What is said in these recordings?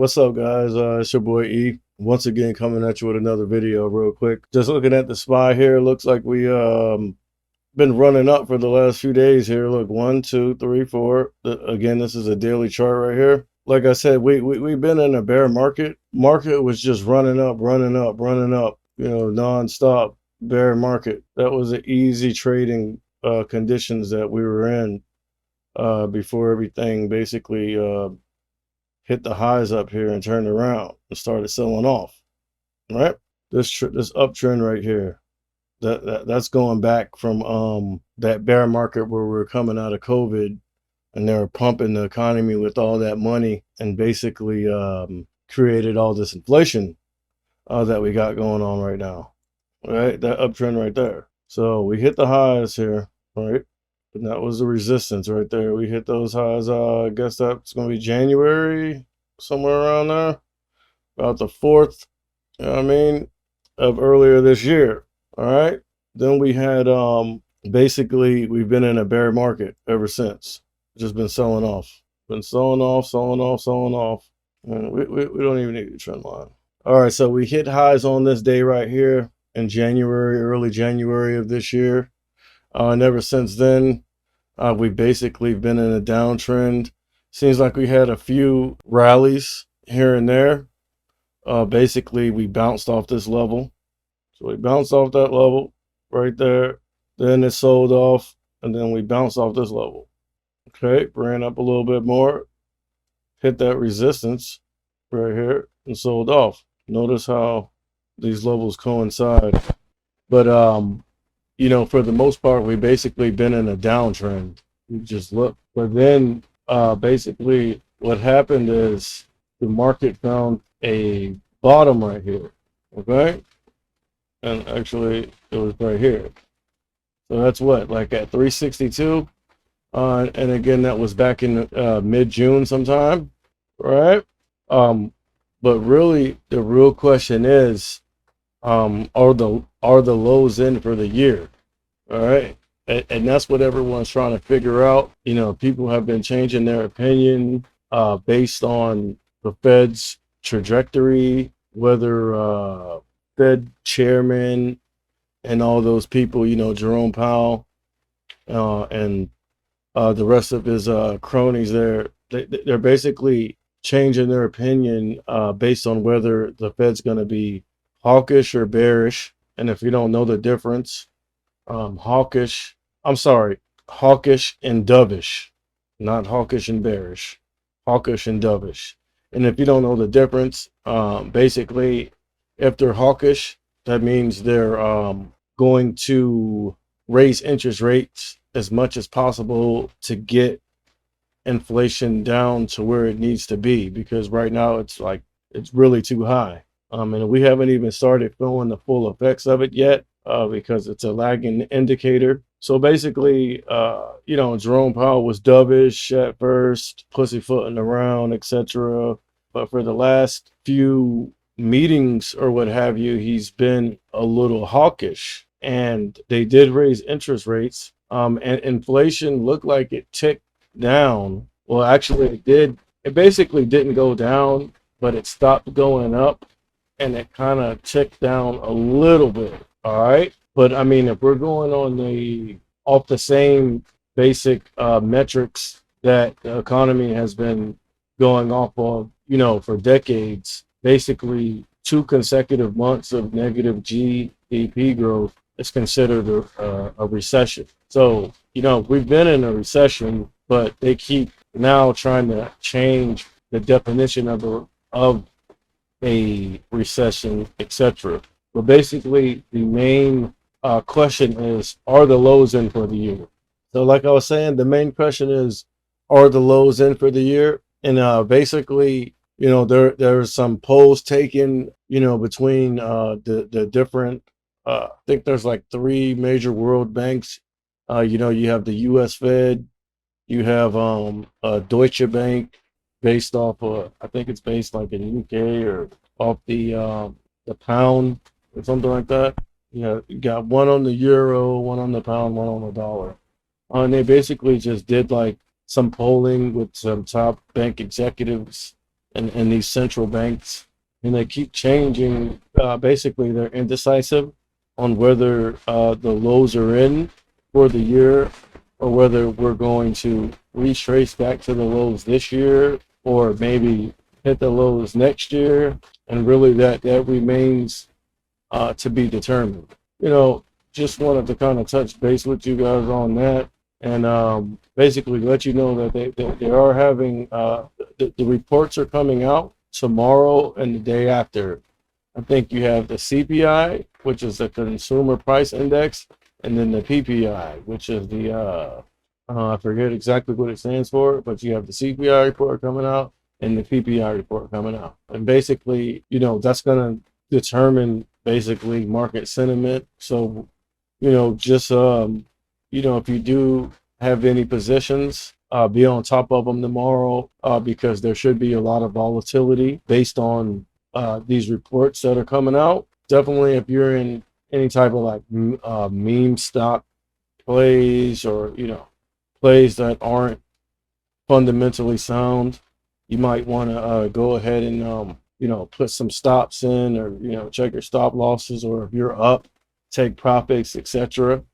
What's up, guys? It's your boy E. Once again, coming at you with another video real quick. Just looking at the SPY here, looks like we been running up for the last few days here. Look, 1, 2, 3, 4. Again, this is a daily chart right here. Like I said, we've been in a bear market. Market was just running up, nonstop bear market. That was an easy trading conditions that we were in before everything basically hit the highs up here and turned around and started selling off. Right, this uptrend right here, that's going back from that bear market where we were coming out of COVID and they were pumping the economy with all that money and basically created all this inflation that we got going on right now. Right, that uptrend right there. So we hit the highs here, right? And that was the resistance right there. We hit those highs. I guess that's going to be January, somewhere around there, about the 4th, you know what I mean, of earlier this year. All right. Then we had basically we've been in a bear market ever since. Just been selling off. Been selling off. And we don't even need the trend line. All right, so we hit highs on this day right here in January, early January of this year. And ever since then, we've basically been in a downtrend. Seems like we had a few rallies here and there. Basically, we bounced off this level. So we bounced off that level right there. Then it sold off, and then we bounced off this level. Okay, ran up a little bit more, hit that resistance right here, and sold off. Notice how these levels coincide. But for the most part, we basically been in a downtrend. You just look. But then basically what happened is the market found a bottom right here. Okay? And actually it was right here. So that's what, like at 362. And again, that was back in mid-June sometime. Right? But really the real question is, are the lows in for the year? All right, and that's what everyone's trying to figure out. People have been changing their opinion based on the Fed's trajectory, whether Fed chairman and all those people, Jerome Powell and the rest of his cronies there, they're basically changing their opinion based on whether the Fed's going to be hawkish or bearish. And if you don't know the difference, hawkish and dovish, not hawkish and bearish, hawkish and dovish. And if you don't know the difference, basically if they're hawkish, that means they're going to raise interest rates as much as possible to get inflation down to where it needs to be, because right now it's really too high. And we haven't even started feeling the full effects of it yet because it's a lagging indicator. So basically, Jerome Powell was dovish at first, pussyfooting around, etc. But for the last few meetings or what have you, he's been a little hawkish. And they did raise interest rates. And inflation looked like it ticked down. Well, actually it did. It basically didn't go down, but it stopped going up. And it kind of ticked down a little bit. All right. But I mean, if we're going on off the same basic metrics that the economy has been going off of, for decades, basically 2 consecutive months of negative GDP growth is considered a recession. So, we've been in a recession, but they keep now trying to change the definition of a recession, etc. But basically, the main question is, are the lows in for the year? So like I was saying, the main question is, are the lows in for the year? And basically, there's some polls taken, between the different, I think there's like 3 major world banks. You have the US Fed, you have Deutsche Bank, based off I think it's based like in UK or off the pound or something like that. You got one on the euro, one on the pound, one on the dollar. And they basically just did like some polling with some top bank executives and these central banks, and they keep changing. Basically, they're indecisive on whether the lows are in for the year, or whether we're going to retrace back to the lows this year, or maybe hit the lows next year. And really, that remains to be determined. You know, just wanted to kind of touch base with you guys on that, and basically let you know that they are having the reports are coming out tomorrow and the day after. I think you have the CPI, which is the Consumer Price Index, and then the PPI, which is the I forget exactly what it stands for, but you have the CPI report coming out and the PPI report coming out, and basically, that's going to determine basically market sentiment. So, just if you do have any positions, be on top of them tomorrow, because there should be a lot of volatility based on these reports that are coming out. Definitely, if you're in any type of like meme stock plays, or plays that aren't fundamentally sound, you might want to go ahead and put some stops in, or check your stop losses, or if you're up, take profits, etc.,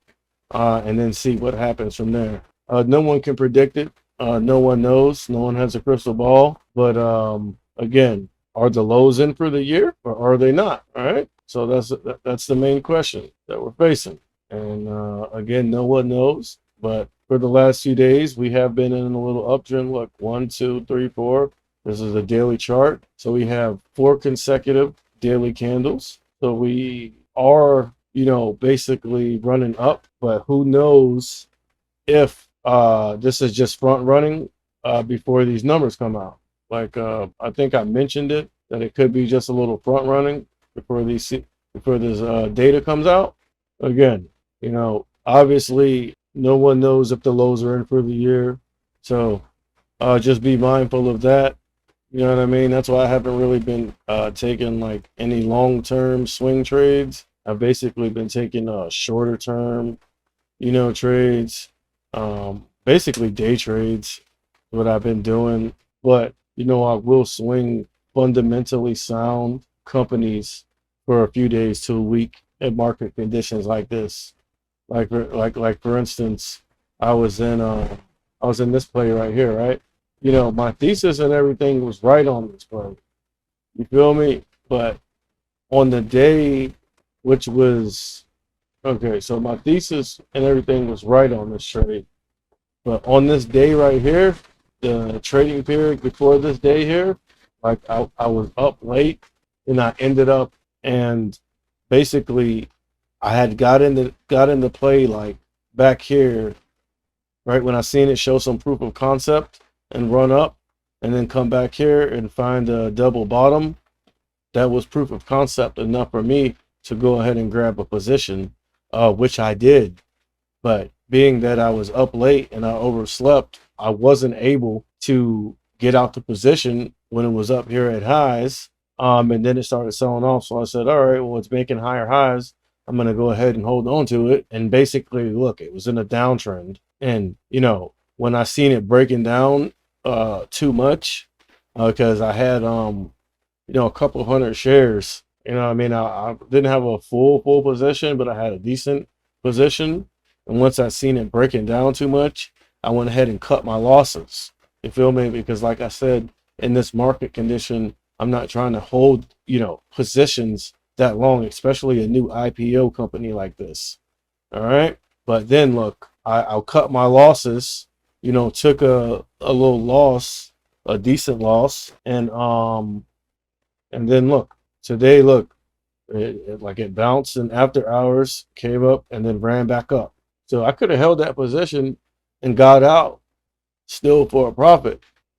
and then see what happens from there. No one can predict it. No one knows. No one has a crystal ball. But again, are the lows in for the year, or are they not? All right. So that's the main question that we're facing. And again, no one knows. But for the last few days, we have been in a little uptrend. Look, 1, 2, 3, 4. This is a daily chart. So we have 4 consecutive daily candles. So we are, basically running up. But who knows if this is just front running before these numbers come out. Like I think I mentioned it, that it could be just a little front running before this data comes out. Again, obviously no one knows if the lows are in for the year, so just be mindful of that. You know what I mean? That's why I haven't really been taking like any long-term swing trades. I've basically been taking shorter term, trades, basically day trades, what I've been doing. But I will swing fundamentally sound companies for a few days to a week in market conditions like this. Like for instance, I was in this play right here, right? My thesis and everything was right on this play. You feel me? But on the day, which was okay, so my thesis and everything was right on this trade. But on this day right here, the trading period before this day here, like I was up late, and I ended up, and basically I had got into play like back here, right when I seen it show some proof of concept and run up, and then come back here and find a double bottom. That was proof of concept enough for me to go ahead and grab a position, which I did. But being that I was up late and I overslept, I wasn't able to get out the position when it was up here at highs. And then it started selling off. So I said, all right, well, it's making higher highs. I'm going to go ahead and hold on to it. And basically, look, it was in a downtrend. And, when I seen it breaking down too much, because I had, a couple hundred shares, I mean, I didn't have a full position, but I had a decent position. And once I seen it breaking down too much, I went ahead and cut my losses. You feel me? Because like I said, in this market condition, I'm not trying to hold, positions that long, especially a new IPO company like this. All right. But then look, I'll cut my losses, took a little loss, a decent loss. And then look, today, look, it bounced and after hours came up and then ran back up. So I could have held that position and got out still for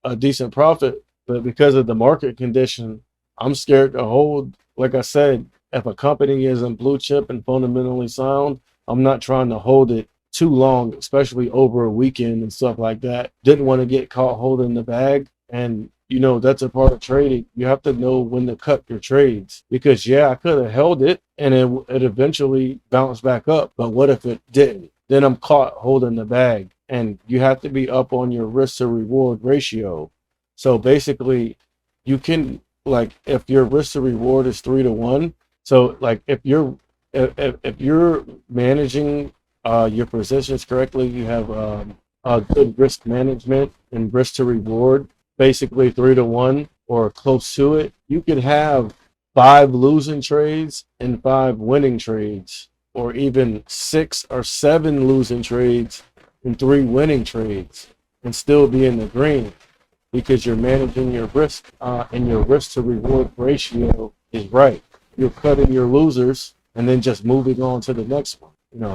a decent profit. But because of the market condition, I'm scared to hold. Like I said, if a company isn't blue chip and fundamentally sound, I'm not trying to hold it too long, especially over a weekend and stuff like that. Didn't want to get caught holding the bag. And that's a part of trading. You have to know when to cut your trades, because I could have held it and it eventually bounced back up. But what if it didn't? Then I'm caught holding the bag, and you have to be up on your risk to reward ratio. So basically, you can, like, if your risk to reward is 3 to 1. So like if you're managing your positions correctly, you have good risk management and risk to reward, basically 3 to 1 or close to it. You could have 5 losing trades and 5 winning trades, or even 6 or 7 losing trades and 3 winning trades, and still be in the green, because you're managing your risk, and your risk to reward ratio is right. You're cutting your losers and then just moving on to the next one.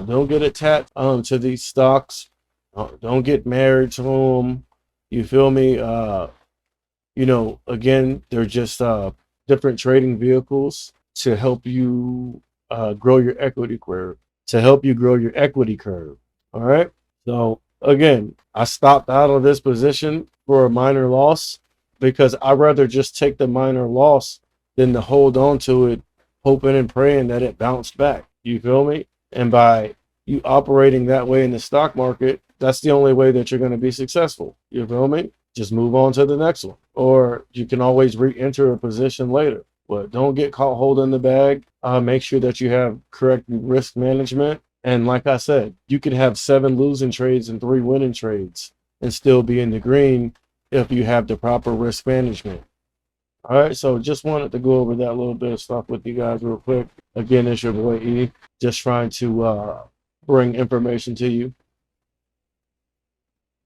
Don't get attached to these stocks. Don't get married to them. You feel me? Again, they're just different trading vehicles to help you grow your equity curve. All right. So again, I stopped out of this position for a minor loss, because I'd rather just take the minor loss than to hold on to it, hoping and praying that it bounced back. You feel me? And by you operating that way in the stock market, that's the only way that you're going to be successful. You feel me? Just move on to the next one. Or you can always re-enter a position later. But don't get caught holding the bag. Make sure that you have correct risk management. And like I said, you could have 7 losing trades and 3 winning trades and still be in the green if you have the proper risk management. All right, so just wanted to go over that little bit of stuff with you guys real quick. Again, it's your boy E, just trying to bring information to you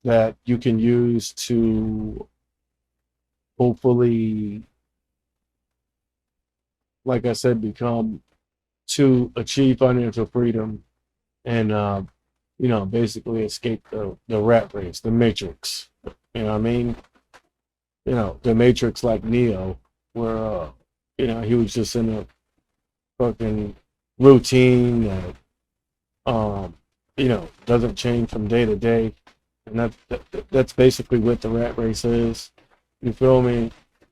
that you can use to hopefully, like I said, to achieve financial freedom and basically escape the rat race, the matrix. You know what I mean? The matrix, like Neo, where he was just in a fucking routine that doesn't change from day to day. And that's basically what the rat race is. You feel me?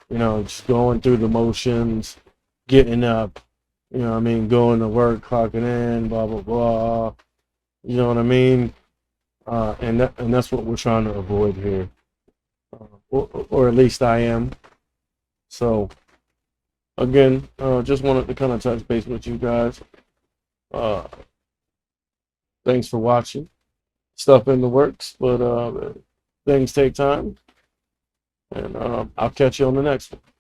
Just going through the motions, getting up, going to work, clocking in, blah blah blah. You know what I mean? And that's what we're trying to avoid here, or at least I am. So again, just wanted to kind of touch base with you guys. Uh, Thanks for watching. Stuff in the works, but things take time, and I'll catch you on the next one.